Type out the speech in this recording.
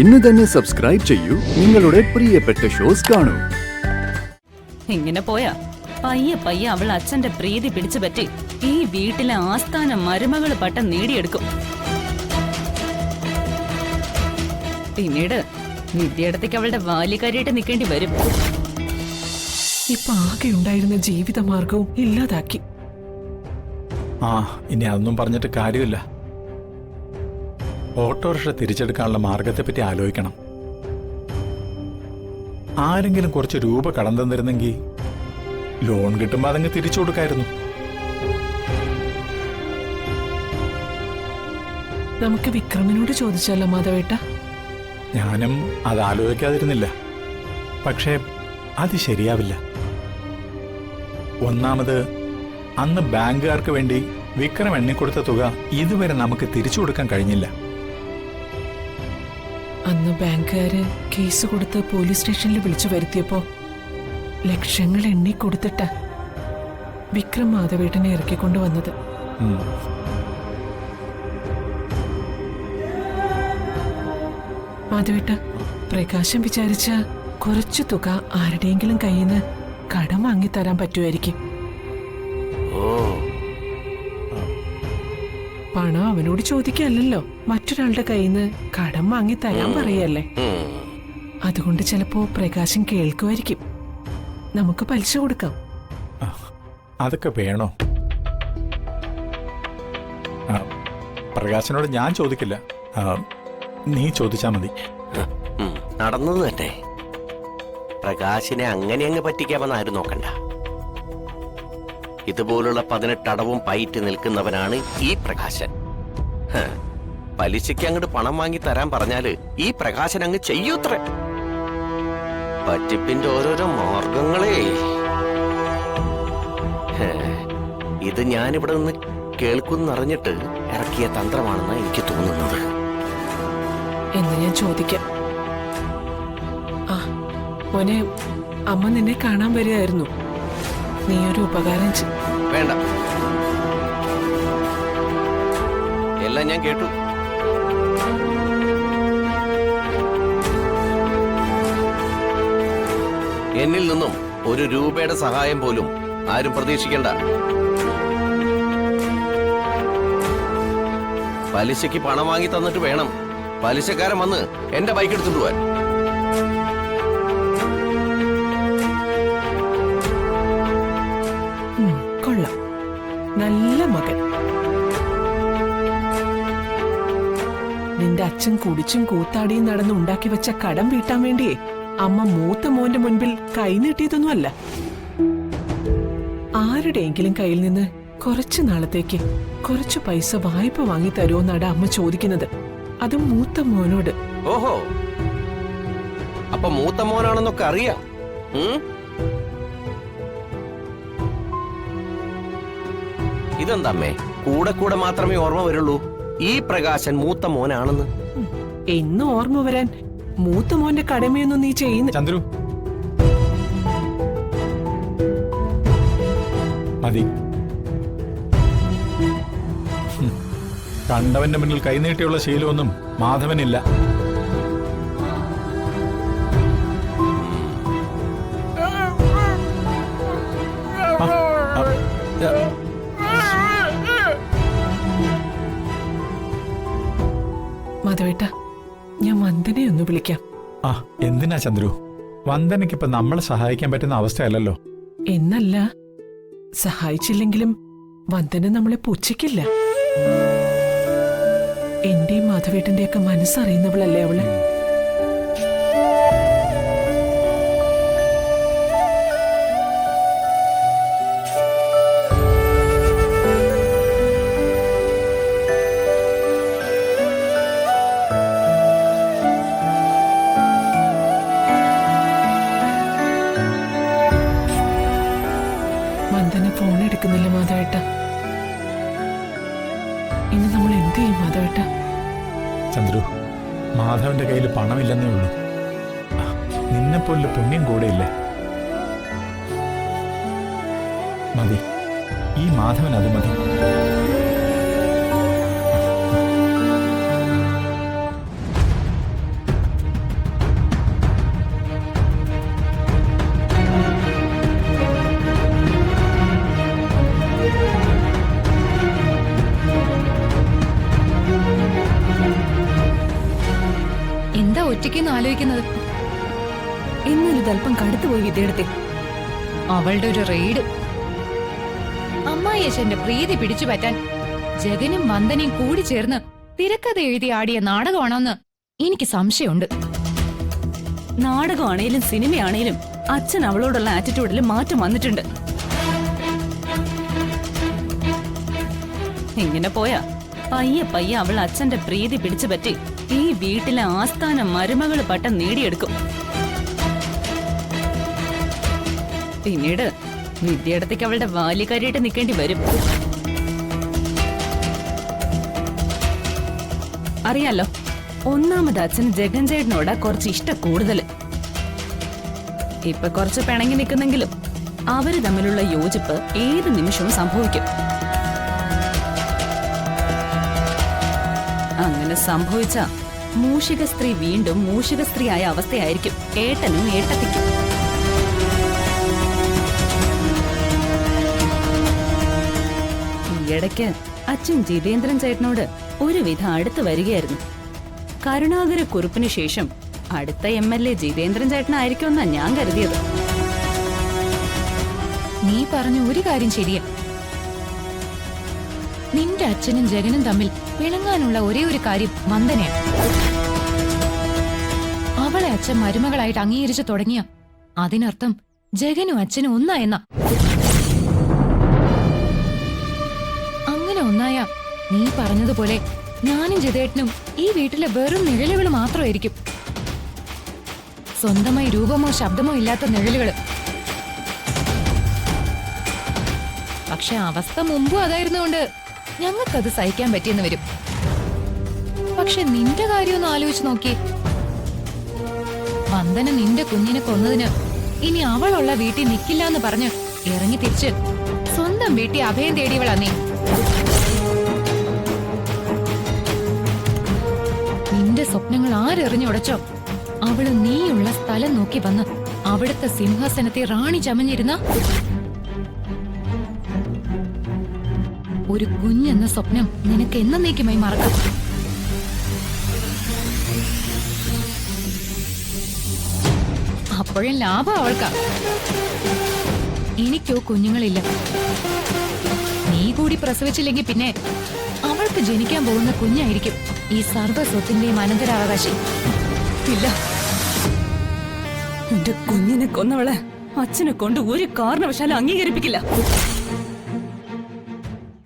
ഇന്ന് തന്നെ സബ്സ്ക്രൈബ് ചെയ്യൂ നിങ്ങളുടെ പ്രിയപ്പെട്ട ഷോസ് കാണൂ. ഇങ്ങനെ പോയാ പയ്യെ പയ്യെ അവൾ അച്ഛന്റെ പ്രീതി പിടിച്ചു പറ്റി ഈ വീട്ടിലെ ആസ്ഥാന മരുമകള് പട്ടം നേടിയെടുക്കും. പിന്നീട് വിദ്യയിടത്തേക്ക് അവളുടെ ബാല്യക്കാരിയായിട്ട് നിൽക്കേണ്ടി വരും. ഇപ്പൊ ആകെ ഉണ്ടായിരുന്ന ജീവിതമാർഗവും ഇല്ലാതാക്കി. ഇനി അതൊന്നും പറഞ്ഞിട്ട് കാര്യമില്ല. ഓട്ടോറിക്ഷ തിരിച്ചെടുക്കാനുള്ള മാർഗത്തെപ്പറ്റി ആലോചിക്കണം. ആരെങ്കിലും കുറച്ച് രൂപ കടം തന്നിരുന്നെങ്കിൽ ലോൺ കിട്ടുമ്പോൾ അതങ്ങ് തിരിച്ചു കൊടുക്കായിരുന്നു. നമുക്ക് വിക്രമിനോട് ചോദിച്ചാലോ മാധവേട്ട? ഞാനും അത് ആലോചിക്കാതിരുന്നില്ല. പക്ഷേ അത് ശരിയാവില്ല. ഒന്നാമത് അന്ന് ബാങ്കുകാർക്ക് വേണ്ടി വിക്രം എണ്ണിക്കൊടുത്ത തുക ഇതുവരെ നമുക്ക് തിരിച്ചു കൊടുക്കാൻ കഴിഞ്ഞില്ല. അന്ന് ബാങ്കുകാര് കേസ് കൊടുത്ത് പോലീസ് സ്റ്റേഷനിൽ വിളിച്ചു വരുത്തിയപ്പോ ലക്ഷങ്ങൾ എണ്ണി കൊടുത്തിട്ട വിക്രം മാധവേട്ടനെ ഇറക്കിക്കൊണ്ടുവന്നത്. മാധവേട്ട, പ്രകാശം വിചാരിച്ച കുറച്ചു തുക ആരുടെയെങ്കിലും കയ്യിൽ നിന്ന് കടം വാങ്ങിത്തരാൻ പറ്റുമായിരിക്കും. പണം അവനോട് ചോദിക്കല്ലോ, മറ്റൊരാളുടെ കയ്യിൽ നിന്ന് കടം വാങ്ങി തരാൻ പറയല്ലേ. അതുകൊണ്ട് ചിലപ്പോ പ്രകാശം കേൾക്കുമായിരിക്കും. നമുക്ക് പലിശ കൊടുക്കാം. അതൊക്കെ വേണോ? പ്രകാശനോട് ഞാൻ ചോദിക്കില്ല, നീ ചോദിച്ചാ മതി. നടന്നത് തന്നെ. പ്രകാശിനെ അങ്ങനെ അങ്ങ് പറ്റിക്കാമെന്ന് ആരും നോക്കണ്ട. ഇതുപോലുള്ള 18 അടവും പയറ്റ് നിൽക്കുന്നവനാണ് ഈ പ്രകാശൻ. പലിശയ്ക്ക് അങ്ങോട്ട് പണം വാങ്ങി തരാൻ പറഞ്ഞാല് ഈ പ്രകാശൻ അങ്ങ് ചെയ്യൂത്ര. പറ്റിപ്പിന്റെ ഓരോരോ മാർഗങ്ങളെ. ഇത് ഞാനിവിടെ നിന്ന് കേൾക്കുന്നറിഞ്ഞിട്ട് ഇറക്കിയ തന്ത്രമാണെന്ന് എനിക്ക് തോന്നുന്നത്. എന്ന് ഞാൻ ചോദിക്കാം. മോനെ, അമ്മ നിന്നെ കാണാൻ വരികയായിരുന്നു. നീ ഒരു ഉപകാരം വേണ്ട, എല്ലാം ഞാൻ കേട്ടു. എന്നിൽ നിന്നും 1 രൂപയുടെ സഹായം പോലും ആരും പ്രതീക്ഷിക്കണ്ട. പലിശയ്ക്ക് പണം വാങ്ങി തന്നിട്ട് വേണം പലിശക്കാരൻ വന്ന് എന്റെ ബൈക്ക് എടുത്തിട്ട് പോവാൻ. കൊള്ളാം, നല്ല മകൻ. നിന്റെ അച്ഛൻ കുടിച്ചും കൂത്താടിയും നടന്ന് ഉണ്ടാക്കി വെച്ച കടം വീട്ടാൻ വേണ്ടിയേ അമ്മ മൂത്ത മോന്റെ മുൻപിൽ കൈ നീട്ടിയതൊന്നുമല്ല. ആരുടെയെങ്കിലും കയ്യിൽ നിന്ന് കുറച്ചു നാളത്തേക്ക് കുറച്ചു പൈസ വായ്പ വാങ്ങി തരുമോന്നാണ് അമ്മ ചോദിക്കുന്നത്. അതും മൂത്ത മോനോട്. ഓഹോ, അപ്പൊ മൂത്ത മോനാണെന്നൊക്കെ അറിയാം. ഇതെന്തമ്മേ, കൂടെ കൂടെ മാത്രമേ ഓർമ്മ വരുള്ളൂ ഈ പ്രകാശൻ മൂത്ത മോനാണെന്ന്? എന്ന് ഓർമ്മ വരാൻ മൂത്ത മോന്റെ കടമയൊന്നും നീ ചെയ്യുന്നു. ചന്ദ്രു, മതി. കണ്ടവന്റെ മുന്നിൽ കൈനീട്ടിയുള്ള ശീലമൊന്നും മാധവനില്ല. മാധവേട്ട, ഞാൻ വന്ദനെ ഒന്ന് വിളിക്കാം. എന്തിനാ ചന്ദ്രു? വന്ദനയ്ക്കിപ്പൊ നമ്മളെ സഹായിക്കാൻ പറ്റുന്ന അവസ്ഥയല്ലല്ലോ. എന്നല്ല, സഹായിച്ചില്ലെങ്കിലും വന്ദന നമ്മളെ പുച്ഛിക്കില്ല. എന്റെയും മാധവേട്ടന്റെയൊക്കെ മനസ്സറിയുന്നവളല്ലേ അവള്. വന്ദന ഫോൺ എടുക്കുന്നില്ല മാധവേട്ട. ഇനി നമ്മൾ എന്ത് ചെയ്യും മാധവേട്ട? ചന്ദ്രു, മാധവന്റെ കയ്യിൽ പണമില്ലെന്നേ ഉള്ളൂ. നിന്നെപ്പോലുള്ള പുണ്യം കൂടെയില്ലേ? മതി, ഈ മാധവൻ അത് മതി. ഒറ്റയ്ക്കെന്ന് ആലോചിക്കുന്നത്? എന്നാലും ഇതല്പം കടുത്തുപോയി വിദ്യയെടുത്തെ. അവളുടെ ഒരു റെയ്ഡ്. അമ്മായിയച്ഛന്റെ പ്രീതി പിടിച്ചു പറ്റാൻ ജഗനും വന്ദനയും കൂടി ചേർന്ന് തിരക്കഥ എഴുതി ആടിയ നാടകമാണോന്ന് എനിക്ക് സംശയമുണ്ട്. നാടകമാണേലും സിനിമയാണേലും അച്ഛൻ അവളോടുള്ള ആറ്റിറ്റ്യൂഡിൽ മാറ്റം വന്നിട്ടുണ്ട്. ഇങ്ങനെ പോയാ പയ്യെ പയ്യെ അവൾ അച്ഛന്റെ പ്രീതി പിടിച്ചു പറ്റി ഈ വീട്ടിലെ ആസ്ഥാന മരുമകൾ പട്ടം നേടിയെടുക്കും. പിന്നീട് വിദ്യയിടത്തേക്ക് അവളുടെ ബാല്യക്കാരിയായിട്ട് നിൽക്കേണ്ടി വരും. അറിയാലോ, ഒന്നാമത് അച്ഛന് ജഗൻ ചേട്ടനോട് കുറച്ച് ഇഷ്ടം കൂടുതൽ. ഇപ്പൊ കുറച്ച് പിണങ്ങി നിൽക്കുന്നെങ്കിലും അവര് തമ്മിലുള്ള യോജിപ്പ് ഏത് നിമിഷവും സംഭവിക്കും. അങ്ങനെ സംഭവിച്ച മൂഷിക സ്ത്രീ വീണ്ടും മൂഷിക സ്ത്രീയായ അവസ്ഥയായിരിക്കും ഏട്ടനും ഏട്ടത്തിക്കും. ഈയിടയ്ക്ക് അച്ഛൻ ജിതേന്ദ്രൻ ചേട്ടനോട് ഒരുവിധം അടുത്ത് വരികയായിരുന്നു. കരുണാകര കുറുപ്പിന് ശേഷം അടുത്ത MLA ജിതേന്ദ്രൻ ചേട്ടനായിരിക്കുമെന്നാ ഞാൻ കരുതിയത്. നീ പറഞ്ഞ ഒരു കാര്യം ശരിയാ. നിന്റെ അച്ഛനും ജഗനും തമ്മിൽ പിണങ്ങാനുള്ള ഒരേ ഒരു കാര്യം വന്ദനയാണ്. അവളെ അച്ഛൻ മരുമകളായിട്ട് അംഗീകരിച്ചു തുടങ്ങിയ അതിനർത്ഥം ജഗനും അച്ഛനും ഒന്നായെന്ന. അങ്ങനെ ഒന്നായ നീ പറഞ്ഞതുപോലെ ഞാനും ജിതേട്ടനും ഈ വീട്ടിലെ വെറും നിഴലുകൾ മാത്രമായിരിക്കും. സ്വന്തമായി രൂപമോ ശബ്ദമോ ഇല്ലാത്ത നിഴലുകൾ. പക്ഷെ അവസ്ഥ മുമ്പും അതായിരുന്നുകൊണ്ട് ഞങ്ങൾക്കത് സഹിക്കാൻ പറ്റിയെന്ന് വരും. പക്ഷെ നിന്റെ കാര്യമൊന്ന് ആലോചിച്ച് നോക്കി. വന്ദന നിന്റെ കുഞ്ഞിനെ കൊന്നതിന് ഇനി അവളുള്ള വീട്ടിൽ നിൽക്കില്ല എന്ന് പറഞ്ഞ് ഇറങ്ങി തിരിച്ച് സ്വന്തം വീട്ടിൽ അഭയം തേടിയവളാ നീ. നിന്റെ സ്വപ്നങ്ങൾ ആരെറിഞ്ഞുടച്ചോ അവള് നീയുള്ള സ്ഥലം നോക്കി വന്ന് അവിടുത്തെ സിംഹാസനത്തെ റാണി ചമഞ്ഞിരുന്ന ഒരു കുഞ്ഞെന്ന സ്വപ്നം നിനക്ക് എന്നേക്കുമായി മറക്കാം. അപ്പോഴും ലാഭം അവൾക്കാ. എനിക്കോ കുഞ്ഞുങ്ങളില്ല. നീ കൂടി പ്രസവിച്ചില്ലെങ്കിൽ പിന്നെ അവൾക്ക് ജനിക്കാൻ പോകുന്ന കുഞ്ഞായിരിക്കും ഈ സർവ്വ സ്വത്തിന്റെയും അനന്തരാവകാശി. ഇല്ല, എന്റെ കുഞ്ഞിനെ കൊന്നവളെ അച്ഛനെ കൊണ്ട് ഒരു കാരണവശാലും അംഗീകരിപ്പിക്കില്ല.